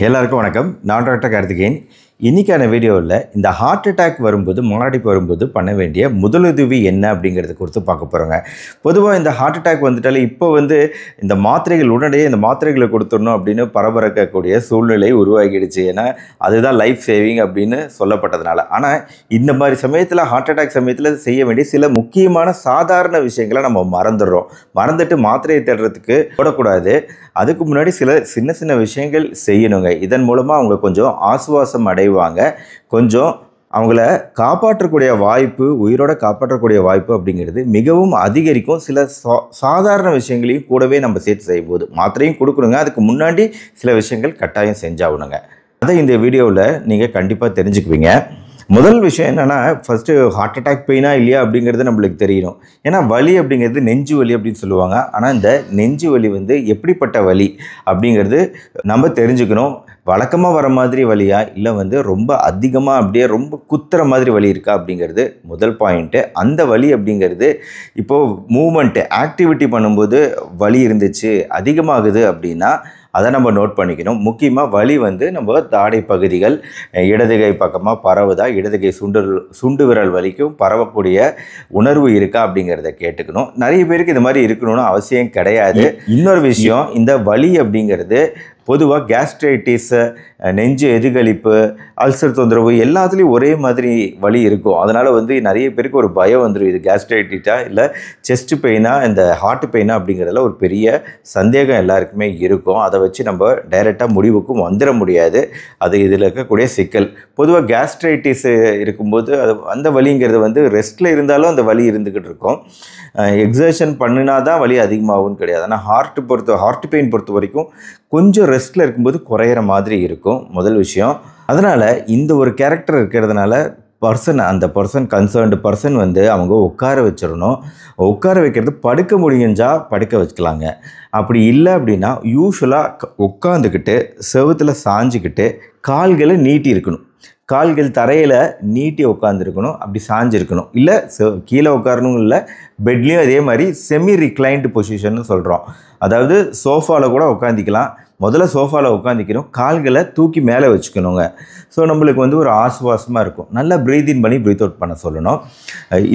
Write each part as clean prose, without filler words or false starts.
எல்லாருக்கும் வணக்கம். நான் டாக்டர் கார்த்திகேயன். இன்னைக்கான வீடியோவில் இந்த ஹார்ட் அட்டாக் வரும்போது மாரடைப்பு வரும்போது பண்ண வேண்டிய முதலுதவி என்ன அப்படிங்கிறத குறித்து பார்க்க போகிறோங்க. பொதுவாக இந்த ஹார்ட் அட்டாக் வந்துட்டாலே இப்போ இந்த மாத்திரைகள் உடனடியே இந்த மாத்திரைகளை கொடுத்துடணும் அப்படின்னு பரபரக்கக்கூடிய சூழ்நிலை உருவாகிடுச்சு. ஏன்னா அதுதான் லைஃப் சேவிங் அப்படின்னு சொல்லப்பட்டதுனால. ஆனால் இந்த மாதிரி சமயத்தில் ஹார்ட் அட்டாக் சமயத்தில் செய்ய வேண்டிய சில முக்கியமான சாதாரண விஷயங்களை நம்ம மறந்துட்டு மாத்திரையை தேடுறதுக்கு போடக்கூடாது. அதுக்கு முன்னாடி சில சின்ன சின்ன விஷயங்கள் செய்யணுங்க. இதன் மூலமாக அவங்க கொஞ்சம் ஆசுவாசம் அடைவாங்க. கொஞ்சம் அவங்கள காப்பாற்றக்கூடிய வாய்ப்பு, உயிரோட காப்பாற்றக்கூடிய வாய்ப்பு அப்படிங்கிறது மிகவும் அதிகரிக்கும். சில சாதாரண விஷயங்களையும் கூடவே நம்ம சேர்த்து செய்யும்போது மாத்திரையும் கொடுக்கணுங்க. அதுக்கு முன்னாடி சில விஷயங்கள் கட்டாயம் செஞ்சாகணுங்க. அதை இந்த வீடியோவில் நீங்கள் கண்டிப்பாக தெரிஞ்சுக்குவீங்க. முதல் விஷயம் என்னென்னா, ஃபஸ்ட்டு ஹார்ட் அட்டாக் பெயினா இல்லையா அப்படிங்கிறது நம்மளுக்கு தெரியணும். ஏன்னா வலி அப்படிங்கிறது நெஞ்சு வலி அப்படின்னு சொல்லுவாங்க. ஆனால் இந்த நெஞ்சு வலி எப்படிப்பட்ட வலி அப்படிங்கிறது நம்ம தெரிஞ்சுக்கணும். வழக்கமாக வர மாதிரி வலியா இல்லை ரொம்ப அதிகமாக அப்படியே ரொம்ப குத்துற மாதிரி வலி இருக்கா அப்படிங்கிறது முதல் பாயிண்ட்டு. அந்த வலி அப்படிங்கிறது இப்போது மூமெண்ட்டு ஆக்டிவிட்டி பண்ணும்போது வலி இருந்துச்சு அதிகமாகுது அப்படின்னா அதை நம்ம நோட் பண்ணிக்கணும். முக்கியமாக வலி நம்ம தாடை பகுதிகள் இடதுகை பக்கமாக பரவுதா, இடதுகை சுண்டு விரல் வலிக்கும் பரவக்கூடிய உணர்வு இருக்கா அப்படிங்கிறத கேட்டுக்கணும். நிறைய பேருக்கு இந்த மாதிரி இருக்கணும்னு அவசியம் கிடையாது. இன்னொரு விஷயம், இந்த வலி அப்படிங்கிறது பொதுவாக கேஸ்ட்ரைட்டிஸ், நெஞ்சு எதிர்களிப்பு, அல்சர் தொந்தரவு எல்லாத்துலேயும் ஒரே மாதிரி வலி இருக்கும். அதனால் நிறைய பேருக்கு ஒரு பயம் வந்துடும். இது கேஸ்ட்ரைட்டிஸா இல்லை செஸ்ட் பெயினா, இந்த ஹார்ட் பெயினா அப்படிங்கிறதுல ஒரு பெரிய சந்தேகம் எல்லாருக்குமே இருக்கும். அதை வச்சு நம்ம டைரெக்டாக முடிவுக்கும் வந்துட முடியாது. அது இதில் இருக்கக்கூடிய சிக்கல். பொதுவாக கேஸ்ட்ரைட்டிஸ் இருக்கும்போது அந்த வலிங்கிறது ரெஸ்ட்டில் இருந்தாலும் அந்த வலி இருந்துக்கிட்டு இருக்கும். எக்ஸர்ஷன் பண்ணினா தான் வலி அதிகமாகும்னு கிடையாது. ஆனால் ஹார்ட் பெயின் பொறுத்த வரைக்கும் கொஞ்சம் ரெஸ்ட்டில் இருக்கும்போது குறையிற மாதிரி இருக்கும் முதல் விஷயம். அதனால் இந்த ஒரு கேரக்டர் இருக்கிறதுனால அந்த கன்சர்ன்டு பர்சன் அவங்க உட்கார வச்சிடணும். உட்கார வைக்கிறது படுக்க முடிஞ்சால் படுக்க வச்சுக்கலாங்க. அப்படி இல்லை அப்படின்னா யூஸ்வலாக உட்காந்துக்கிட்டு செவுத்தில் சாஞ்சிக்கிட்டு கால்களை நீட்டி இருக்கணும். கால்கள் தரையில் நீட்டி உட்காந்துருக்கணும். அப்படி சாஞ்சிருக்கணும். இல்லை கீழே உட்காரணும். இல்லை பெட்லேயும் அதே மாதிரி செமி ரிக்ளைன்டு பொசிஷன்னு சொல்கிறோம். அதாவது சோஃபாவில் கூட உட்காந்திக்கலாம். முதல்ல சோஃபாவில் உட்காந்திக்கணும். கால்களை தூக்கி மேலே வச்சுக்கணுங்க. ஸோ நம்மளுக்கு ஒரு ஆசுவாசமாக இருக்கும். நல்லா ப்ரீத் இன் பண்ணி ப்ரீத் அவுட் பண்ண சொல்லணும்.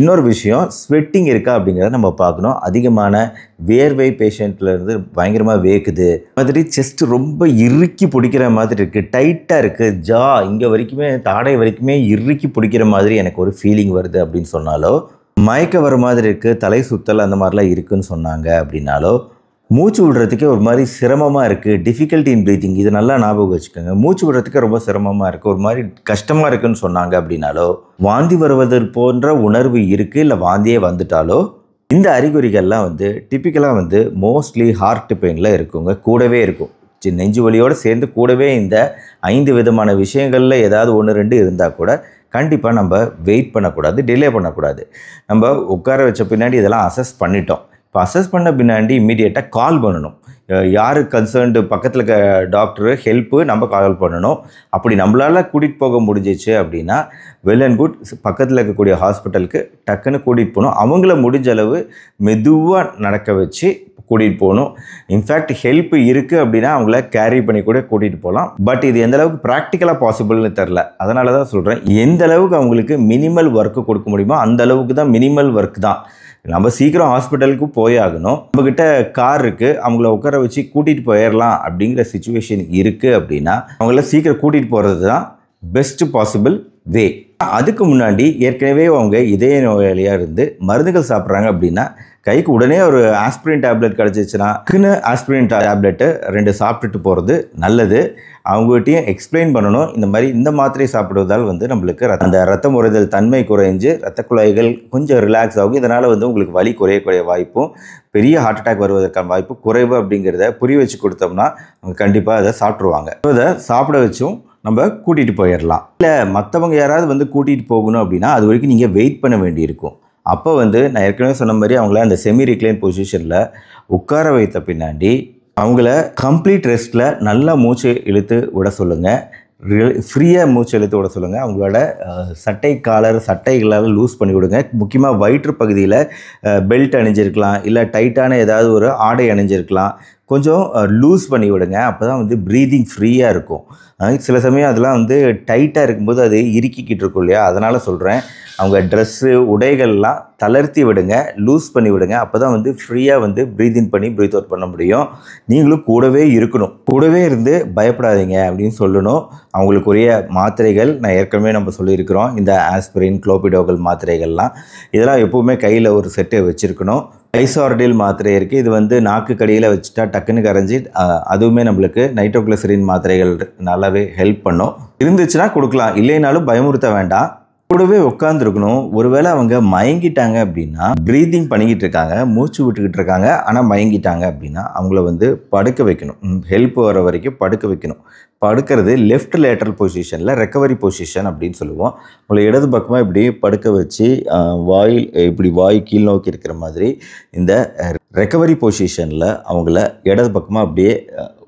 இன்னொரு விஷயம், ஸ்வெட்டிங் இருக்கா அப்படிங்கிறத நம்ம பார்க்கணும். அதிகமான வேர்வை பேஷண்ட்லேருந்து பயங்கரமாக வேக்குது, மாதிரி செஸ்ட் ரொம்ப இறுக்கி பிடிக்கிற மாதிரி இருக்குது, டைட்டாக இருக்குது, ஜா இங்கே வரைக்குமே தாடை வரைக்குமே இறுக்கி பிடிக்கிற மாதிரி எனக்கு ஒரு ஃபீலிங் வருது அப்படின்னு சொன்னாலோ, மயக்க வர மாதிரி இருக்குது, தலை சுத்தல் அந்த மாதிரிலாம் இருக்குதுன்னு சொன்னாங்க அப்படின்னாலோ, மூச்சு விடுறதுக்கே ஒரு மாதிரி சிரமமாக இருக்குது, டிஃபிகல்ட்டி இன் ப்ரீத்திங், இது நல்லா ஞாபகம் வச்சுக்கோங்க. மூச்சு விடுறதுக்கே ரொம்ப சிரமமாக இருக்குது, ஒரு மாதிரி கஷ்டமாக இருக்குதுன்னு சொன்னாங்க அப்படின்னாலோ, வாந்தி வருவது போன்ற உணர்வு இருக்குது, இல்லை வாந்தியே வந்துட்டாலோ, இந்த அறிகுறிகள்லாம் டிப்பிக்கலாக மோஸ்ட்லி ஹார்ட் பெயினில் இருக்குங்க. கூடவே இருக்கும். நெஞ்சு வலியோடு சேர்ந்து கூடவே இந்த 5 விதமான விஷயங்களில் ஏதாவது 1-2 இருந்தால் கூட கண்டிப்பாக நம்ம வெயிட் பண்ணக்கூடாது, டிலே பண்ணக்கூடாது. நம்ம உட்கார வச்ச பின்னாடி இதெல்லாம் அசஸ் பண்ணிட்டோம். இப்போ அசஸ் பண்ண பின்னாடி இம்மீடியட்டாக கால் பண்ணணும். யார் கன்சர்ன்டு பக்கத்தில் இருக்க டாக்டரு ஹெல்ப்பு நம்ம கால் பண்ணணும். அப்படி நம்மளால் கூட்டிகிட்டு போக முடிஞ்சிச்சு அப்படின்னா வெல் அண்ட் குட். பக்கத்தில் இருக்கக்கூடிய ஹாஸ்பிட்டலுக்கு டக்குன்னு கூட்டிகிட்டு போகணும். அவங்கள முடிஞ்ச அளவு மெதுவாக நடக்க வச்சு கூட்டிகிட்டு போகணும். இன்ஃபேக்ட் ஹெல்ப் இருக்குது அப்படின்னா அவங்கள கேரி பண்ணி கூட கூட்டிகிட்டு போகலாம். பட் இது எந்த அளவுக்கு ப்ராக்டிக்கலாக பாசிபிள்னு தெரில. அதனால தான் சொல்கிறேன், எந்த அளவுக்கு அவங்களுக்கு மினிமல் ஒர்க்கு கொடுக்க முடியுமோ அந்த அளவுக்கு தான் மினிமல் ஒர்க் தான். நம்ம சீக்கிரம் ஹாஸ்பிட்டலுக்கு போயாகணும். நம்மக்கிட்ட கார் இருக்குது, அவங்கள உட்கார வச்சு கூட்டிகிட்டு போயிடலாம் அப்படிங்கிற சிச்சுவேஷன் இருக்குது அப்படின்னா அவங்கள சீக்கிரம் கூட்டிகிட்டு போகிறது தான் பெஸ்ட் பாசிபிள் வே. அதுக்கு முன்னாடி ஏற்கனவே அவங்க இதய நோயாளியாக இருந்து மருந்துகள் சாப்பிட்றாங்க அப்படின்னா கைக்கு உடனே ஒரு ஆஸ்பிரின் டேப்லெட் கிடச்சிச்சுன்னா ஆஸ்பிரின் டேப்லெட்டு 2 சாப்பிட்டுட்டு போகிறது நல்லது. அவங்ககிட்டையும் எக்ஸ்பிளைன் பண்ணணும், இந்த மாதிரி இந்த மாத்திரை சாப்பிடுவதால் நம்மளுக்கு அந்த ரத்தம் உறைதல் தன்மை குறைஞ்சு ரத்த குழாய்கள் கொஞ்சம் ரிலாக்ஸ் ஆகும். இதனால் உங்களுக்கு வலி குறையக்கூடிய வாய்ப்பும் பெரிய ஹார்ட் அட்டாக் வருவதற்கான வாய்ப்பு குறைவு அப்படிங்கிறத புரிய வச்சு கொடுத்தோம்னா அவங்க கண்டிப்பாக அதை சாப்பிட்ருவாங்க. அதை சாப்பிட வச்சும் நம்ம கூட்டிகிட்டு போயிடலாம். இல்லை மற்றவங்க யாராவது கூட்டிகிட்டு போகணும் அப்படின்னா அது வரைக்கும் நீங்கள் வெயிட் பண்ண வேண்டியிருக்கும். அப்போ நான் ஏற்கனவே சொன்ன மாதிரி அவங்கள அந்த செமி ரிக்ளைன் பொசிஷனில் உட்கார வைத்த பின்னாடி அவங்கள கம்ப்ளீட் ரெஸ்ட்டில் நல்லா மூச்சு இழுத்து விட சொல்லுங்கள். ஃப்ரீயாக மூச்சு இழுத்து விட சொல்லுங்கள். அவங்களோட சட்டைகளால் லூஸ் பண்ணி விடுங்க. முக்கியமாக வயிற்று பகுதியில் பெல்ட் அணிஞ்சிருக்கலாம், இல்லை டைட்டான ஏதாவது ஒரு ஆடை அணிஞ்சிருக்கலாம். கொஞ்சம் லூஸ் பண்ணி விடுங்க. அப்போ தான் வந்து ப்ரீதிங் ஃப்ரீயாக இருக்கும். சில சமயம் அதெல்லாம் வந்து டைட்டாக இருக்கும்போது அது இறுக்கிக்கிட்டு இருக்கும் இல்லையா, அதனால் சொல்கிறேன். அவங்க ட்ரெஸ்ஸு உடைகள்லாம் தளர்த்தி விடுங்க, லூஸ் பண்ணி விடுங்க. அப்போ தான் வந்து ஃப்ரீயாக வந்து ப்ரீத் இன் பண்ணி ப்ரீத் அவுட் பண்ண முடியும். நீங்களும் கூடவே இருக்கணும், கூடவே இருந்து பயப்படாதீங்க அப்படின்னு சொல்லணும். அவங்களுக்குரிய மாத்திரைகள் நான் ஏற்கனவே நம்ம சொல்லியிருக்கிறோம். இந்த ஆஸ்பிரின், குளோபிடோகல் மாத்திரைகள்லாம் இதெல்லாம் எப்போவுமே கையில் ஒரு செட்டு வச்சுருக்கணும். ஐசார்டில் மாத்திரை இருக்குது. இது வந்து நாக்கு கடியில் வச்சுட்டா டக்குன்னு கரைஞ்சி அதுவுமே நம்மளுக்கு நைட்ரோக்ளிசரின் மாத்திரைகள் நல்லாவே ஹெல்ப் பண்ணும். இருந்துச்சுன்னா கொடுக்கலாம், இல்லைனாலும் பயமுறுத்த வேண்டாம். கூடவே உட்காந்துருக்கணும். ஒருவேளை அவங்க மயங்கிட்டாங்க அப்படின்னா, ப்ரீதிங் பண்ணிக்கிட்டு இருக்காங்க, மூச்சு விட்டுக்கிட்டு இருக்காங்க, ஆனால் மயங்கிட்டாங்க அப்படின்னா அவங்கள வந்து படுக்க வைக்கணும். ஹெல்ப் வர வரைக்கும் படுக்க வைக்கணும். படுக்கிறது லெஃப்ட் லேட்டரல் பொசிஷனில் ரெக்கவரி பொசிஷன் அப்படின்னு சொல்லுவோம். உங்களை இடது பக்கமாக இப்படி படுக்க வச்சு வாயில் இப்படி வாய் கீழ் நோக்கி இருக்கிற மாதிரி இந்த ரெக்கவரி பொசிஷனில் அவங்கள இடது பக்கமாக அப்படியே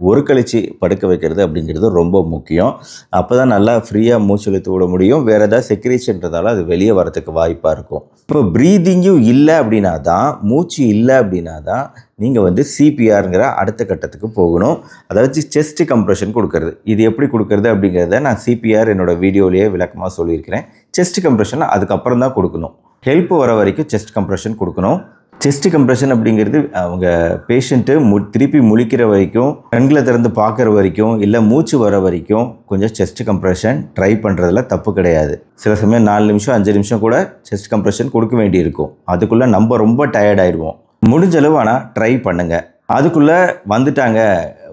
ஒரு கழிச்சு படுக்க வைக்கிறது அப்படிங்கிறது ரொம்ப முக்கியம். அப்போ தான் நல்லா ஃப்ரீயாக மூச்சு இழுத்து விட முடியும். வேறு ஏதாவது செக்ரீஷன்றதால அது வெளியே வரதுக்கு வாய்ப்பாக இருக்கும். இப்போ ப்ரீதிங்கும் இல்லை அப்படின்னா தான், மூச்சு இல்லை அப்படின்னா தான் நீங்கள் வந்து சிபிஆருங்கிற அடுத்த கட்டத்துக்கு போகணும். அதாவது செஸ்ட் கம்ப்ரெஷன் கொடுக்கறது. இது எப்படி கொடுக்கறது அப்படிங்கிறத நான் சிபிஆர் என்னோடய வீடியோலேயே விளக்கமாக சொல்லியிருக்கிறேன். செஸ்ட் கம்ப்ரெஷன் அதுக்கப்புறம் தான் கொடுக்கணும். ஹெல்ப் வர வரைக்கும் செஸ்ட் கம்ப்ரெஷன் கொடுக்கணும். செஸ்ட் கம்ப்ரெஷன் அப்படிங்கிறது அவங்க பேஷண்ட்டு திருப்பி முழிக்கிற வரைக்கும், கண்களை திறந்து பார்க்குற வரைக்கும், இல்லை மூச்சு வர வரைக்கும் கொஞ்சம் செஸ்ட் கம்ப்ரெஷன் ட்ரை பண்ணுறதுல தப்பு கிடையாது. சில சமயம் 4 நிமிஷம் 5 நிமிஷம் கூட செஸ்ட் கம்ப்ரெஷன் கொடுக்க வேண்டியிருக்கும். அதுக்குள்ளே நம்ம ரொம்ப டயர்ட் ஆகிடுவோம். முடிஞ்சளவு ஆனால் ட்ரை பண்ணுங்கள். அதுக்குள்ளே வந்துட்டாங்க,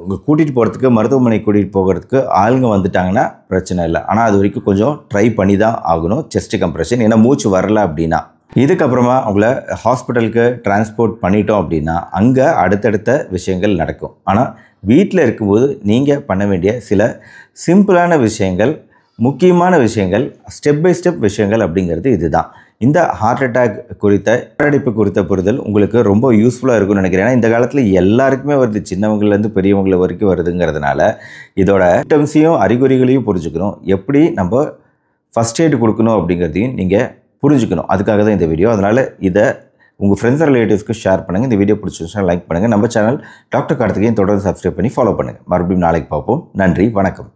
உங்கள் கூட்டிகிட்டு போகிறதுக்கு, மருத்துவமனை கூட்டிகிட்டு போகிறதுக்கு ஆளுங்க வந்துட்டாங்கன்னா பிரச்சனை இல்லை. ஆனால் அது வரைக்கும் கொஞ்சம் ட்ரை பண்ணி தான் ஆகணும் செஸ்ட் கம்ப்ரெஷன். ஏன்னா மூச்சு வரல அப்படின்னா. இதுக்கப்புறமா அவங்கள ஹாஸ்பிட்டலுக்கு டிரான்ஸ்போர்ட் பண்ணிட்டோம் அப்படின்னா அங்கே அடுத்தடுத்த விஷயங்கள் நடக்கும். ஆனால் வீட்டில் இருக்கும்போது நீங்கள் பண்ண வேண்டிய சில சிம்பிளான விஷயங்கள், முக்கியமான விஷயங்கள், ஸ்டெப் பை ஸ்டெப் விஷயங்கள் அப்படிங்கிறது இதுதான். இந்த ஹார்ட் அட்டாக் குறித்த மாரடைப்பு குறித்த புரிதல் உங்களுக்கு ரொம்ப யூஸ்ஃபுல்லாக இருக்கும்னு நினைக்கிறேன். ஏன்னா இந்த காலத்தில் எல்லாருக்குமே வருது, சின்னவங்கலேருந்து பெரியவங்கள வரைக்கும் வருதுங்கிறதுனால இதோட சிம்டம்ஸையும் அறிகுறிகளையும் புரிஞ்சுக்கணும். எப்படி நம்ம ஃபஸ்ட் எய்டு கொடுக்கணும் அப்படிங்கிறதையும் நீங்கள் புரிஞ்சுக்கணும். அதுக்காக தான் இந்த வீடியோ. அதனால் இதை உங்கள் ஃப்ரெண்ட்ஸ் ரிலேட்டிவ்ஸ்க்கு ஷேர் பண்ணுங்கள். இந்த வீடியோ பிடிச்சிருந்துச்சுன்னா லைக் பண்ணுங்கள். நம்ம சேனல் டாக்டர் கார்த்திகேயன் தொடர்ந்து சப்ஸ்கிரைப் பண்ணி ஃபாலோ பண்ணுங்கள். மறுபடியும் நாளைக்கு பார்ப்போம். நன்றி, வணக்கம்.